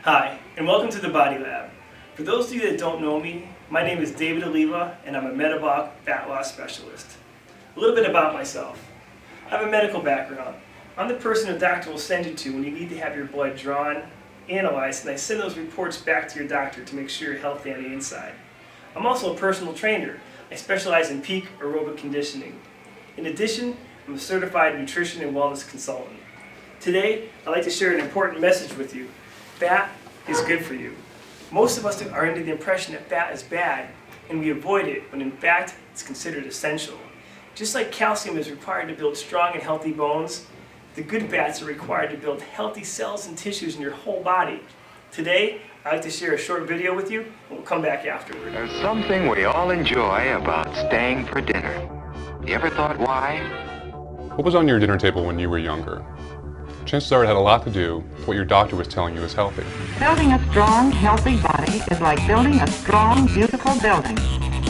Hi, and welcome to the Body Lab. For those of you that don't know me, my name is David Oliva, and I'm a metabolic fat loss specialist. A little bit about myself. I have a medical background. I'm the person a doctor will send you to when you need to have your blood drawn, analyzed, and I send those reports back to your doctor to make sure you're healthy on the inside. I'm also a personal trainer. I specialize in peak aerobic conditioning. In addition, I'm a certified nutrition and wellness consultant. Today, I'd like to share an important message with you. Fat is good for you. Most of us are under the impression that fat is bad, and we avoid it when in fact it's considered essential. Just like calcium is required to build strong and healthy bones, the good fats are required to build healthy cells and tissues in your whole body. Today, I'd like to share a short video with you, and we'll come back afterward. There's something we all enjoy about staying for dinner. You ever thought why? What was on your dinner table when you were younger? Chances are it had a lot to do with what your doctor was telling you is healthy. Building a strong, healthy body is like building a strong, beautiful building.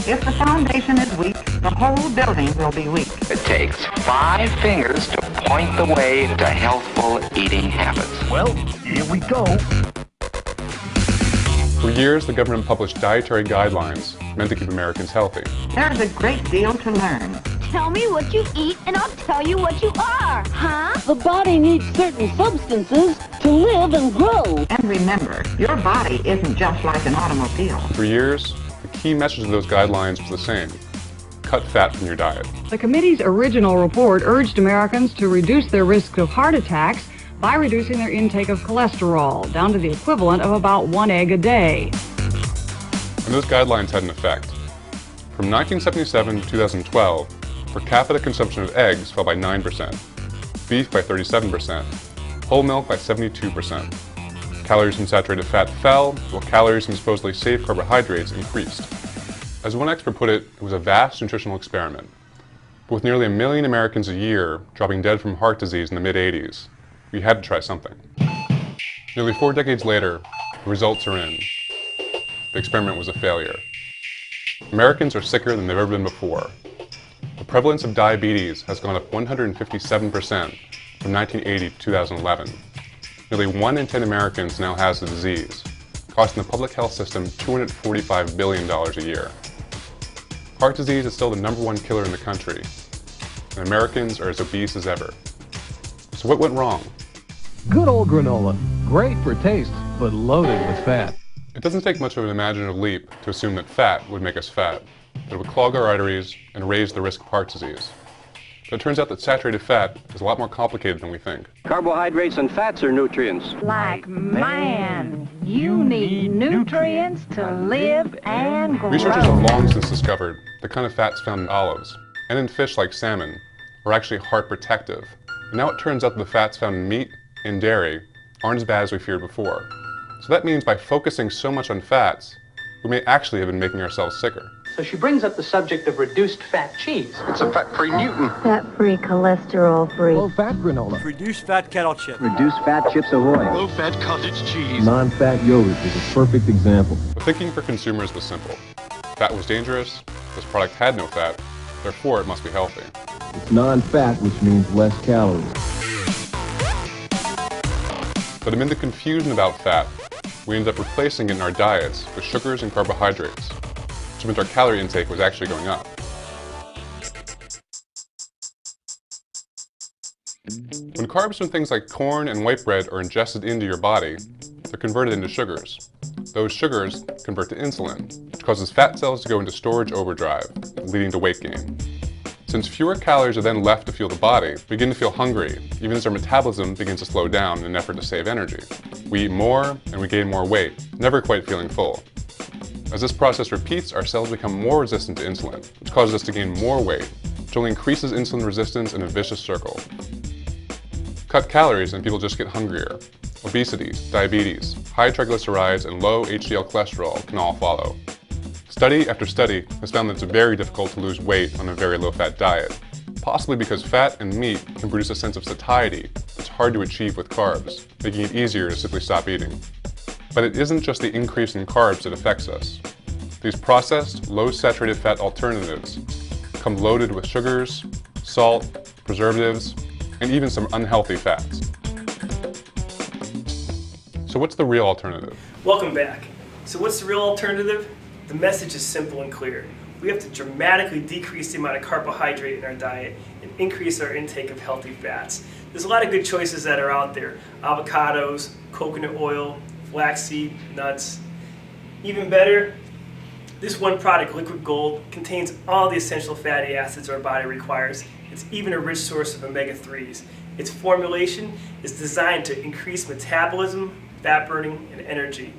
If the foundation is weak, the whole building will be weak. It takes 5 fingers to point the way to healthful eating habits. Well, here we go. For years, the government published dietary guidelines meant to keep Americans healthy. There's a great deal to learn. Tell me what you eat and I'll tell you what you are, huh? The body needs certain substances to live and grow. And remember, your body isn't just like an automobile. For years, the key message of those guidelines was the same: cut fat from your diet. The committee's original report urged Americans to reduce their risk of heart attacks by reducing their intake of cholesterol down to the equivalent of about 1 egg a day. And those guidelines had an effect. From 1977 to 2012, per capita consumption of eggs fell by 9%, beef by 37%, whole milk by 72%. Calories from saturated fat fell, while calories from supposedly safe carbohydrates increased. As one expert put it was a vast nutritional experiment. But with nearly 1 million Americans a year dropping dead from heart disease in the mid-80s, we had to try something. Nearly 4 decades later, the results are in. The experiment was a failure. Americans are sicker than they've ever been before. The prevalence of diabetes has gone up 157% from 1980 to 2011. Nearly 1 in 10 Americans now has the disease, costing the public health system $245 billion a year. Heart disease is still the #1 killer in the country, and Americans are as obese as ever. So what went wrong? Good old granola. Great for taste, but loaded with fat. It doesn't take much of an imaginative leap to assume that fat would make us fat, that it would clog our arteries and raise the risk of heart disease. But it turns out that saturated fat is a lot more complicated than we think. Carbohydrates and fats are nutrients. Like, man, you need nutrients to live and grow. Researchers have long since discovered the kind of fats found in olives and in fish like salmon are actually heart protective. And now it turns out that the fats found in meat and dairy aren't as bad as we feared before. So that means by focusing so much on fats, we may actually have been making ourselves sicker. So she brings up the subject of reduced fat cheese. It's a fat-free Newton. Fat-free, cholesterol-free. Low-fat granola. Reduced fat kettle chip. Reduced fat Chips Ahoy. Low-fat cottage cheese. Non-fat yogurt is a perfect example. The thinking for consumers was simple. Fat was dangerous, this product had no fat, therefore it must be healthy. It's non-fat, which means less calories. But amid the confusion about fat, we ended up replacing it in our diets with sugars and carbohydrates, which meant our calorie intake was actually going up. When carbs from things like corn and white bread are ingested into your body, they're converted into sugars. Those sugars convert to insulin, which causes fat cells to go into storage overdrive, leading to weight gain. Since fewer calories are then left to fuel the body, we begin to feel hungry, even as our metabolism begins to slow down in an effort to save energy. We eat more, and we gain more weight, never quite feeling full. As this process repeats, our cells become more resistant to insulin, which causes us to gain more weight, which only increases insulin resistance in a vicious circle. Cut calories and people just get hungrier. Obesity, diabetes, high triglycerides, and low HDL cholesterol can all follow. Study after study has found that it's very difficult to lose weight on a very low-fat diet, possibly because fat and meat can produce a sense of satiety that's hard to achieve with carbs, making it easier to simply stop eating. But it isn't just the increase in carbs that affects us. These processed, low-saturated fat alternatives come loaded with sugars, salt, preservatives, and even some unhealthy fats. So what's the real alternative? Welcome back. So what's the real alternative? The message is simple and clear. We have to dramatically decrease the amount of carbohydrate in our diet and increase our intake of healthy fats. There's a lot of good choices that are out there. Avocados, coconut oil, flaxseed, nuts. Even better, this one product, Liquid Gold, contains all the essential fatty acids our body requires. It's even a rich source of omega-3s. Its formulation is designed to increase metabolism, fat burning, and energy.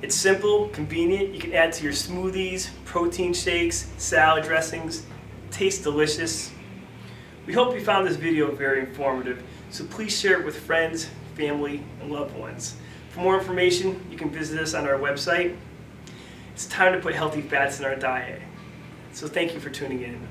It's simple, convenient. You can add to your smoothies, protein shakes, salad dressings. It tastes delicious. We hope you found this video very informative, so please share it with friends, family, and loved ones. For more information, you can visit us on our website. It's time to put healthy fats in our diet. So thank you for tuning in.